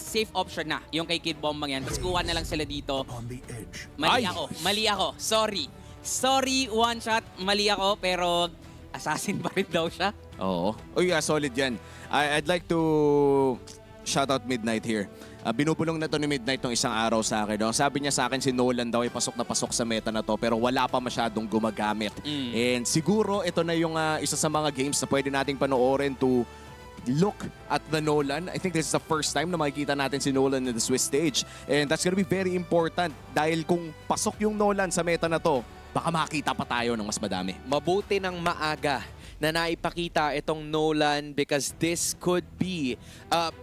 safe option na yung kay Kid Bombang yan. Tapos kuha na lang sila dito. On the edge. Mali ako. Sorry, one shot. Mali ako, pero assassin pa rin daw siya. Oo. Oh yeah, solid yan. I'd like to shout out Midnight here. Binubulong na to ni Midnight nung isang araw sa akin. No? Sabi niya sa akin si Nolan daw ay pasok na pasok sa meta na to pero wala pa masyadong gumagamit. And siguro ito na yung isa sa mga games na pwede nating panoorin to look at the Nolan. I think this is the first time na makikita natin si Nolan in the Swiss stage. And that's gonna be very important dahil kung pasok yung Nolan sa meta na to, baka makita pa tayo ng mas madami. Mabuti ng maaga na naipakita itong Nolan because this could be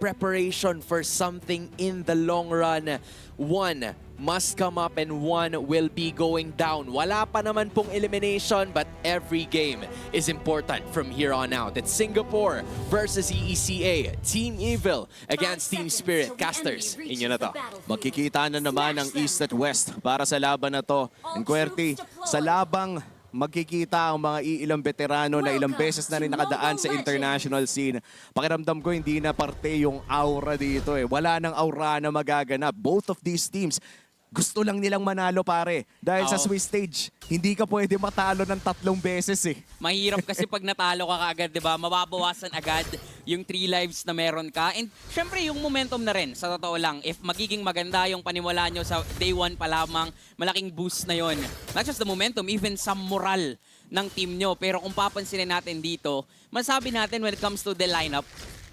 preparation for something in the long run. One must come up and one will be going down. Wala pa naman pong elimination but every game is important from here on out. It's Singapore versus EECA. Team Evil against Team Spirit. Casters, inyo na to. Magkikita na naman ang East at West para sa laban na to. And Querty, sa labang magkikita ang mga iilang veterano na ilang beses na rin nakadaan sa international scene. Pakiramdam ko hindi na parte yung aura dito eh. Wala nang aura na magaganap. Both of these teams, gusto lang nilang manalo pare. Dahil sa Swiss stage, hindi ka pwede matalo ng 3 beses eh. Mahirap kasi pag natalo ka kaagad, di ba? Mababawasan agad yung 3 lives na meron ka. And syempre yung momentum na rin, sa totoo lang. If magiging maganda yung panimula nyo sa day 1 pa lamang, malaking boost na yon. Not just the momentum, even sa moral ng team nyo. Pero kung papansinin natin dito, masabi natin when it comes to the lineup,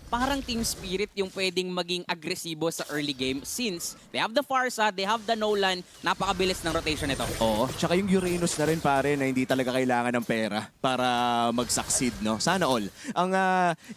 parang Team Spirit yung pwedeng maging agresibo sa early game since they have the Farsa, they have the Nolan, napakabilis ng rotation nito. Oo, tsaka yung Uranus na rin pare na hindi talaga kailangan ng pera para mag-succeed, no? Sana all. Ang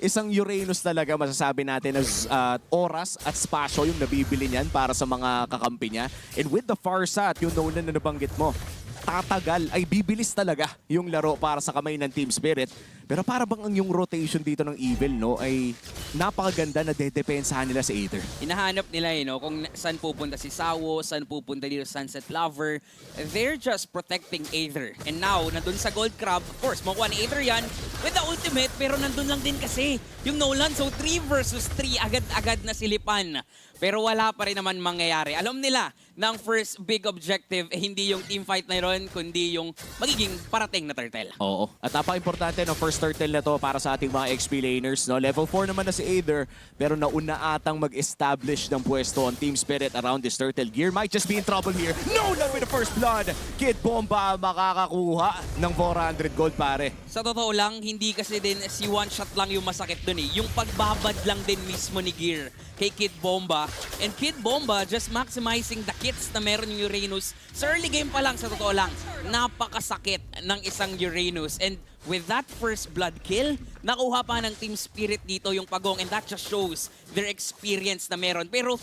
isang Uranus talaga masasabi natin as oras at spasyo yung nabibili niyan para sa mga kakampi niya. And with the Farsa at yung Nolan na nabanggit mo, tatagal, ay bibilis talaga yung laro para sa kamay ng Team Spirit. Pero para bang ang yung rotation dito ng Evil, no, ay napakaganda na dedepensahan nila sa Aether. Hinahanap nila no, kung saan pupunta si Sawo, saan pupunta dito Sunset Lover. They're just protecting Aether. And now, nandun sa Gold Crab, of course, makuha ni Aether yan with the ultimate, pero nandun lang din kasi yung Nolan. So 3 versus 3, agad-agad na silipan. Pero wala pa rin naman mangyayari. Alam nila na ang first big objective hindi yung teamfight na yun, kundi yung magiging parating na turtle. Oo. At napaka-importante ng first turtle na to para sa ating mga XP laners. No? Level 4 naman na si Aether, pero nauna atang mag-establish ng pwesto on Team Spirit around this turtle. Gear might just be in trouble here. Nolan with the first blood! Kid Bomba makakakuha ng 400 gold pare. Sa totoo lang, hindi kasi din si one shot lang yung masakit dun eh. Yung pagbabad lang din mismo ni Gear kay Kid Bomba. And Kid Bomba just maximizing the kits na meron yung Uranus. Sa early game pa lang, sa totoo lang, napakasakit ng isang Uranus. And with that first blood kill, nakuha pa ng Team Spirit dito yung pagong. And that just shows their experience na meron. Pero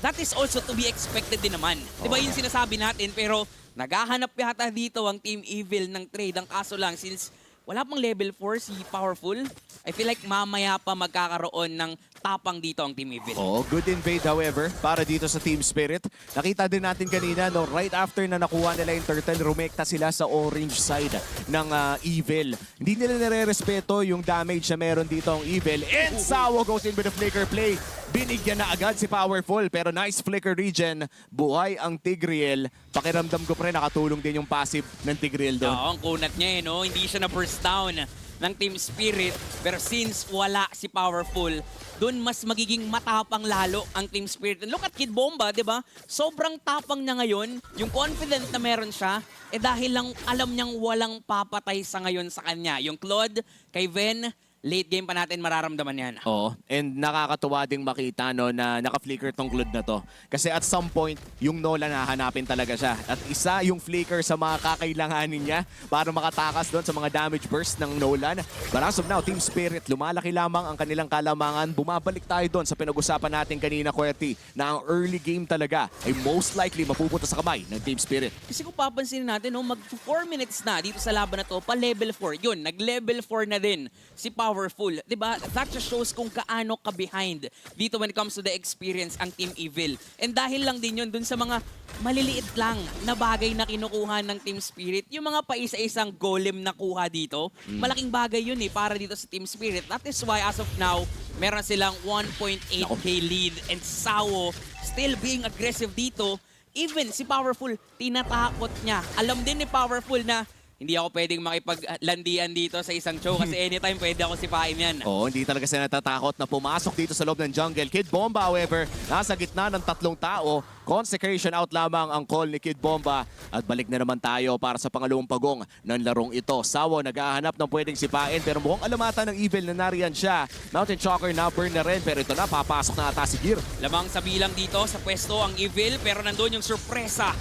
that is also to be expected din naman. Diba yung sinasabi natin? Pero naghahanap yata dito ang Team Evil ng trade. Ang kaso lang, since wala pang level 4 si Powerful, I feel like mamaya pa magkakaroon ng tapang dito ang Team Evil. Oh, good invade however para dito sa Team Spirit. Nakita din natin kanina, no, right after na nakuha nila yung turtle, rumekta sila sa orange side ng Evil. Hindi nila nare-respeto yung damage na meron dito ang Evil. And Sawo goes in with a flicker play. Binigyan na agad si Powerful pero nice flicker regen. Buhay ang Tigreal. Pakiramdam ko pre, nakatulong din yung passive ng Tigreal doon. Oo, ang kunat niya no? Hindi siya na first down ng Team Spirit. Pero since wala si Powerful, doon mas magiging matapang lalo ang Team Spirit. And look at Kid Bomba, di ba? Sobrang tapang niya ngayon. Yung confident na meron siya, dahil lang alam niyang walang papatay sa ngayon sa kanya. Yung Claude, kay Ven, late game pa natin mararamdaman yan. Oo, and nakakatuwa ding makita no, na naka-flicker tong Claude na to. Kasi at some point, yung Nolan hahanapin talaga siya. At isa yung flicker sa mga kakailanganin niya para makatakas doon sa mga damage burst ng Nolan. But as of now, Team Spirit, lumalaki lamang ang kanilang kalamangan. Bumabalik tayo doon sa pinag-usapan natin kanina, Querty, na ang early game talaga ay most likely mapupunta sa kamay ng Team Spirit. Kasi kung papansinin natin, no, mag 4 minutes na dito sa laban na to, pa level 4. Yun, nag-level 4 na din si Powerful. Diba? That just shows kung kaano ka behind dito when it comes to the experience ang Team Evil. And dahil lang din yun dun sa mga maliliit lang na bagay na kinukuha ng Team Spirit. Yung mga paisa-isang golem na kuha dito, malaking bagay yun para dito sa Team Spirit. That is why as of now, meron silang 1.8k lead and Sawo still being aggressive dito. Even si Powerful, tinatakot niya. Alam din ni Powerful na hindi ako pwedeng makipaglandian dito sa isang show kasi anytime pwede ako sipain yan. Oo, hindi talaga sila natatakot na pumasok dito sa loob ng jungle. Kid Bomba, however, nasa gitna ng 3 tao. Consecration out lamang ang call ni Kid Bomba. At balik na naman tayo para sa pangalawang pagong ng larong ito. Sawo naghahanap ng pwedeng sipain pero mukhang alamatan ng Evil na nariyan siya. Mountain Chalker na burn na rin pero ito na, papasok na ata si Gear. Lamang sa bilang dito sa pwesto ang Evil pero nandun yung sorpresa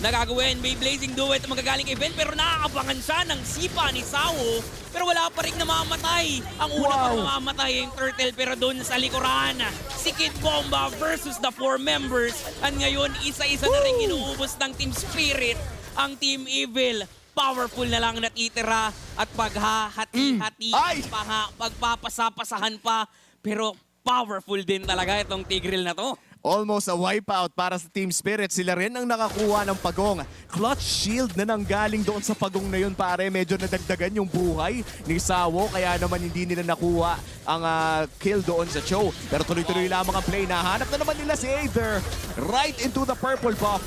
na gagawin. May Blazing Duet ang magagaling event pero nakakabangan siya ng sipa ni Sawo pero wala pa rin namamatay. Ang una pang mamamatay yung Turtle pero doon sa likuran si Kid Bomba versus the 4 members at ngayon isa-isa na rin inuubos ng Team Spirit ang Team Evil. Powerful na lang natitira at paghahati-hati pagpapasapasahan pa pero powerful din talaga itong Tigreal na to. Almost a wipeout para sa Team Spirit. Sila rin ang nakakuha ng pagong. Clutch shield na nanggaling doon sa pagong na yun, pare. Medyo nadagdagan yung buhay ni Sawo. Kaya naman hindi nila nakuha ang kill doon sa Cho. Pero tuloy-tuloy lamang ang play. Nahanap na naman nila si Aether. Right into the purple buff.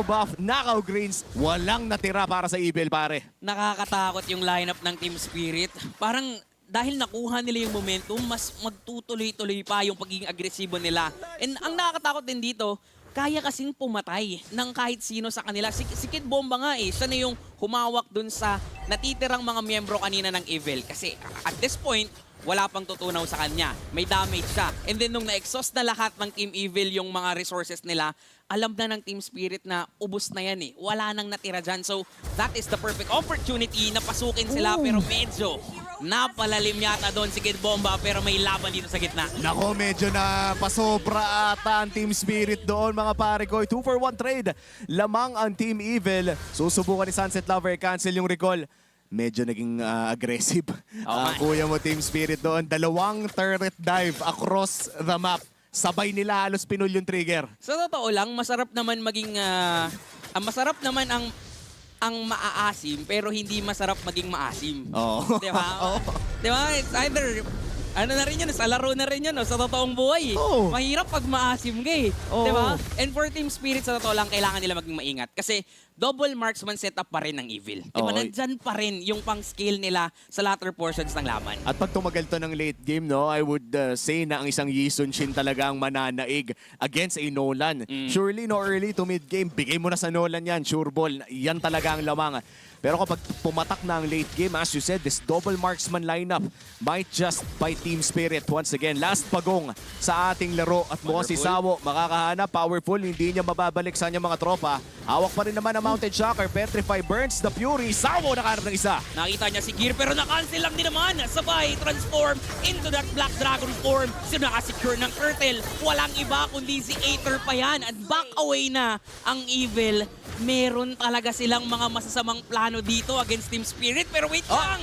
Buff, knockout greens. Walang natira para sa Evil, pare. Nakakatakot yung lineup ng Team Spirit. Parang dahil nakuha nila yung momentum, mas magtutuloy-tuloy pa yung pagiging agresibo nila. And ang nakakatakot din dito, kaya kasing pumatay ng kahit sino sa kanila. Si Kid Bomba nga siya na yung humawak dun sa natitirang mga miyembro kanina ng Evil. Kasi at this point, wala pang tutunaw sa kanya. May damage siya. And then nung na-exhaust na lahat ng Team Evil yung mga resources nila, alam na ng Team Spirit na ubos na yan Wala nang natira dyan. So that is the perfect opportunity na pasukin sila pero medyo napalalim yata doon si Kid Bomba pero may laban dito sa gitna. Nako, medyo na pasobra ata ang Team Spirit doon, mga pare ko. 2 for 1 trade. Lamang ang Team Evil. Susubukan ni Sunset Lover, cancel yung recall. Medyo naging aggressive. Kuya mo Team Spirit doon. 2 turret dive across the map. Sabay nila halos pinul yung trigger. Sa totoo lang, masarap naman maging masarap naman ang maaasim pero hindi masarap maging maasim. Oo. Diba? Diba? It's either ano na rin yun, sa laro na rin yun, sa totoong buhay. Oh. Mahirap pag maasim ka Oh. Diba? And for Team Spirit, sa totoo lang, kailangan nila maging maingat. Kasi double marksman setup pa rin ng Evil. Diba? Oh. Nandyan pa rin yung pang-skill nila sa latter portions ng laban. At pag tumagal to ng late game, I would say na ang isang Yi Sun-shin talaga ang mananaig against a Nolan. Surely, early to mid game, bigay mo na sa Nolan yan. Sure ball, yan talaga ang lamang. Pero kapag pumatak na ang late game, as you said, this double marksman lineup might just by Team Spirit. Once again, last pagong sa ating laro at mukhang si Sawo makakahanap. Powerful, hindi niya mababalik sa kanyang mga tropa. Hawak pa rin naman ang Mountain Shocker. Petrify burns the Fury. Sawo nakahanap ng isa. Nakita niya si Gear pero na-cancel lang din naman. Sabay, transform into that Black Dragon form. Sino nakasecure ng Turtle? Walang iba kundi si Aether pa yan. At back away na ang Evil. Meron talaga silang mga masasamang plano dito against Team Spirit. Pero wait lang!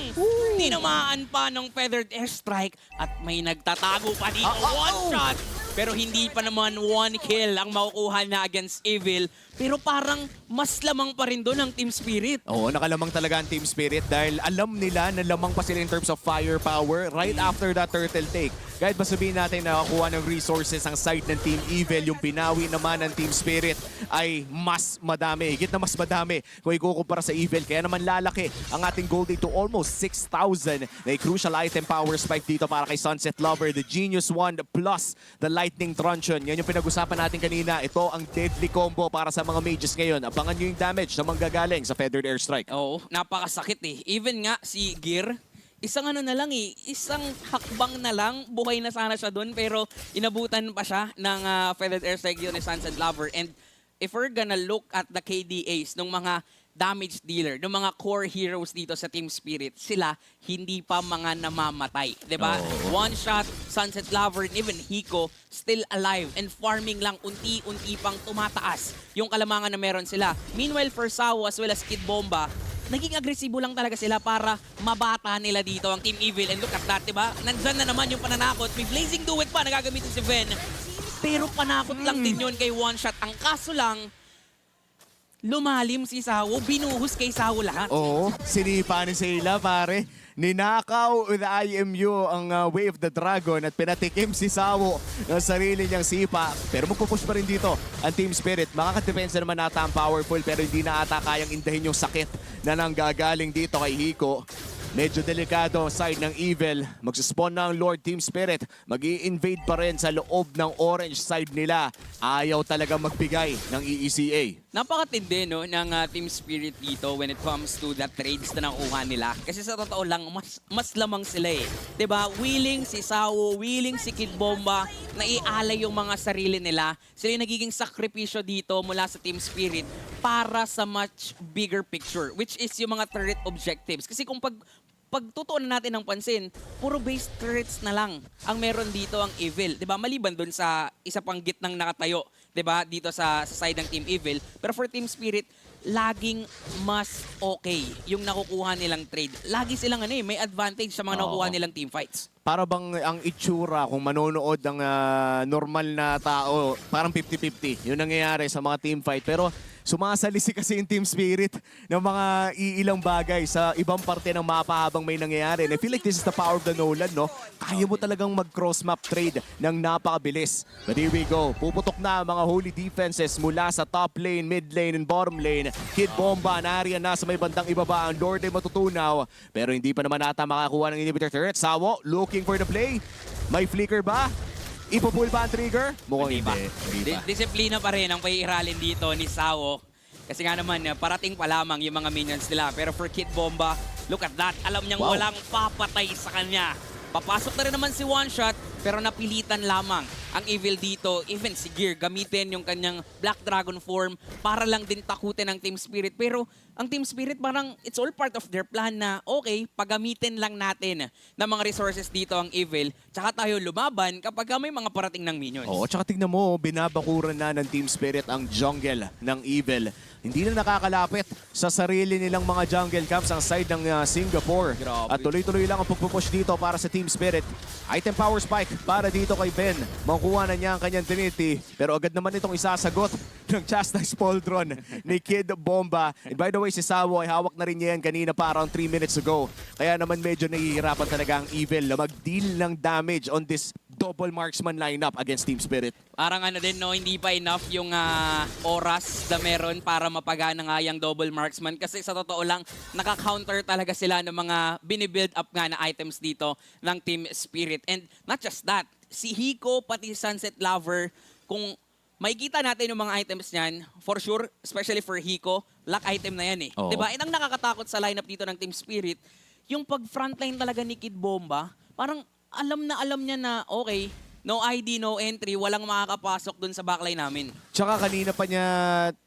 Tinamaan pa ng Feathered Airstrike at may nagtatago pa dito. One shot! Pero hindi pa naman 1 kill ang makukuha na against Evil. Pero parang mas lamang pa rin doon ang Team Spirit. Oo, nakalamang talaga ang Team Spirit dahil alam nila na lamang pa sila in terms of firepower right after that turtle take. Kahit ba sabihin natin na nakakuha ng resources ang side ng Team Evil, yung pinawi naman ng Team Spirit ay mas madami. Higit na mas madami kung ikukumpara sa Evil. Kaya naman lalaki ang ating gold to almost 6,000. May crucial item power spike dito para kay Sunset Lover. The Genius Wand plus the Lightning Truncheon. Yan yung pinag-usapan natin kanina. Ito ang deadly combo para sa mga mages ngayon. Abangan nyo yung damage na manggagaling sa Feathered Airstrike. Oo, napakasakit Even nga si Gear, isang ano na lang isang hakbang na lang, buhay na sana siya doon pero inabutan pa siya ng Feathered Airstrike yun ni Sunset Lover. And if we're gonna look at the KDAs ng mga damage dealer, ng mga core heroes dito sa Team Spirit, sila hindi pa mga namamatay. Diba? One shot, Sunset Lover, and even Hiko still alive and farming lang unti-unti pang tumataas yung kalamangan na meron sila. Meanwhile, for Sawo as well as Kid Bomba, naging agresibo lang talaga sila para mabata nila dito ang Team Evil. And look at that, diba? Nandyan na naman yung pananakot. May Blazing Duet pa na gagamitin si Ven. Pero panakot lang din yun kay One Shot. Ang kaso lang, lumalim si Sawo, binuhos kay Sawo lahat. Oo, sinipa ni Sayla, pare. Ninakaw with IMU ang Way of the Dragon at pinatikim si Sawo ng sarili niyang sipa. Pero magpupush pa rin dito ang Team Spirit. Makakadepensa naman ata ang powerful pero hindi na ata kayang indahin yung sakit na nanggagaling dito kay Hiko. Medyo delikado ang side ng Evil. Magsaspawn na ang Lord Team Spirit. Mag-i-invade pa rin sa loob ng orange side nila. Ayaw talaga magbigay ng EECA. Napakatindi no, ng Team Spirit dito when it comes to the trades na nakuha nila. Kasi sa totoo lang, mas lamang sila eh. 'Di ba? Willing si Sawo, willing si Kid Bomba na ialay yung mga sarili nila. Sila yung nagiging sakripisyo dito mula sa Team Spirit para sa much bigger picture, which is yung mga turret objectives. Kasi kung pagtutuunan natin ng pansin, puro base turrets na lang ang meron dito ang Evil. 'Di ba? Maliban doon sa isa pang gitnang nakatayo, 'di ba? Dito sa side ng Team Evil. Pero for Team Spirit, laging mas okay yung nakukuha nilang trade. Lagi silang may advantage sa mga nakukuha nilang team fights. Para bang ang itsura kung manonood ng normal na tao, parang 50-50. Yun nangyayari sa mga team fight. Pero sumasalisi kasi yung Team Spirit ng mga iilang bagay sa ibang parte ng mapa habang may nangyayari. And I feel like this is the power of the Nolan, no? Kaya mo talagang mag-cross-map trade ng napakabilis. But here we go. Puputok na ang mga holy defenses mula sa top lane, mid lane, and bottom lane. Kid Bomba, nariyan na sa may bandang ibaba. Ang Lord ay matutunaw. Pero hindi pa naman ata makakuha ng inhibitor turret. Sawo, looking for the play. May flicker ba? Ipo-pull ba ang trigger? Mukhang hindi. Disiplina pa rin ang paiiralin dito ni Sawo. Kasi nga naman, parating pa lamang yung mga minions nila. Pero for Kid Bomba, look at that. Alam niyang walang papatay sa kanya. Papasok na rin naman si One Shot, pero napilitan lamang ang Evil dito. Even si Gear, gamitin yung kanyang Black Dragon form para lang din takutin ang Team Spirit. Pero ang Team Spirit parang it's all part of their plan na okay, pagamitin lang natin ng mga resources dito ang Evil. Tsaka tayo lumaban kapag may mga parating ng minions. Oo, tsaka tignan mo, binabakuran na ng Team Spirit ang jungle ng Evil. Hindi na nakakalapit sa sarili nilang mga jungle camps ang side ng Singapore. Grabe. At tuloy-tuloy lang ang pagpupush dito para sa Team Spirit. Item power spike para dito kay Ben. Makuha na niya ang kanyang Trinity. Pero agad naman itong isasagot ng Chastise Pauldron ni Kid Bomba. And by the way, si Sawo ay hawak na rin niya yan kanina pa around 3 minutes ago. Kaya naman medyo nahihirapan talaga ang Evil na mag-deal ng damage on this double marksman lineup against Team Spirit. Parang din, no, hindi pa enough yung oras na meron para mapagana nga yung double marksman. Kasi sa totoo lang, naka-counter talaga sila ng mga binibuild up nga na items dito ng Team Spirit. And not just that, si Hiko pati Sunset Lover, kung makikita natin yung mga items niyan, for sure, especially for Hiko, lock item na yan eh. Oo. Diba? And ang nakakatakot sa lineup dito ng Team Spirit, yung pag-frontline talaga ni Kid Bomba, parang alam niya na okay, no ID, no entry, walang makakapasok dun sa backline namin. Tsaka kanina pa niya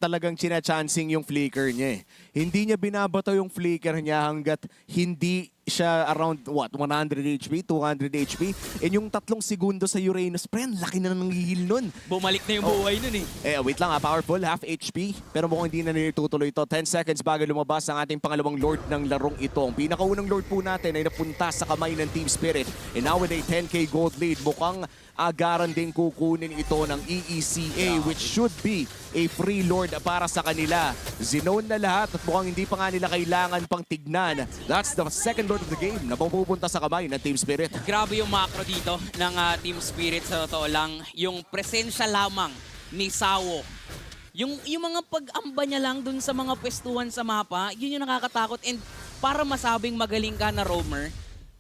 talagang china-chancing yung flicker niya eh. Hindi niya binabato yung flicker niya hanggat hindi siya around, 100 HP, 200 HP. And yung 3 segundo sa Uranus, pre, ang laki na ng heal nun. Bumalik na yung buhay nun eh. Wait lang powerful, half HP. Pero mukhang hindi na nitutuloy ito. 10 seconds bago lumabas ang ating pangalawang Lord ng larong ito. Ang pinakaunang Lord po natin ay napunta sa kamay ng Team Spirit. And now with a 10k gold lead, mukhang agaran din kukunin ito ng EECA, which should be a free Lord para sa kanila. Zinone na lahat at mukhang hindi pa nga nila kailangan pang tignan. That's the second Lord of the game na pupunta sa kamay ng Team Spirit. Grabe yung macro dito ng Team Spirit, sa totoo lang. Yung presensya lamang ni Sawo. Yung mga pag-amba niya lang dun sa mga pwestuhan sa mapa, yun yung nakakatakot. And para masabing magaling ka na roamer,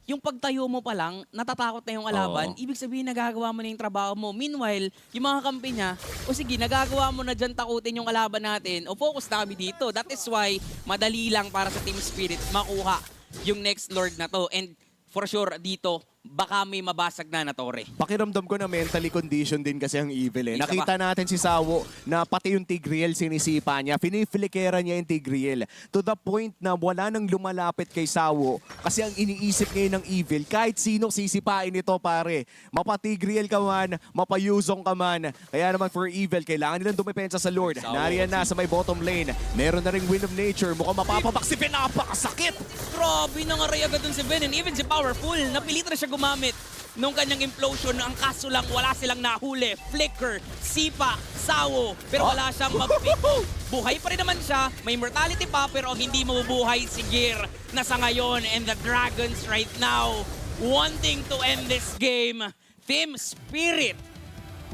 yung pagtayo mo pa lang, natatakot na yung kalaban, ibig sabihin nagagawa mo na yung trabaho mo. Meanwhile, yung mga kampi niya, o sige, nagagawa mo na dyan takutin yung kalaban natin, o focus na kami dito. That is why, madali lang para sa Team Spirit makuha yung next Lord na to. And for sure, dito, baka may mabasag na Torre. Pakiramdam ko na mentally condition din kasi ang Evil eh. Isa Nakita natin si Sawo na pati yung Tigreal sinisipa niya. Finiflikera niya yung Tigreal. To the point na wala nang lumalapit kay Sawo kasi ang iniisip ngayon ng Evil, kahit sino sisipain ito pare. Mapa Tigreal ka man, mapa Yuzong ka man. Kaya naman for Evil, kailangan nilang dumepensa sa Lord. Sawo. Nariyan na sa may bottom lane. Meron na ring Wind of Nature. Mukhang mapapabak si Ven. Napakasakit! Grabe nangaray agad dun si Ben, and even si Powerful, napilitan na siya gumamit nung kanyang implosion. Ang kaso lang, wala silang nahuli. Flicker, Sipa, Sawo, pero wala siyang mapick. Buhay pa rin naman siya, may mortality pa, pero ang hindi mabubuhay si Gear na sa ngayon. And the Dragons right now wanting to end this game. Team Spirit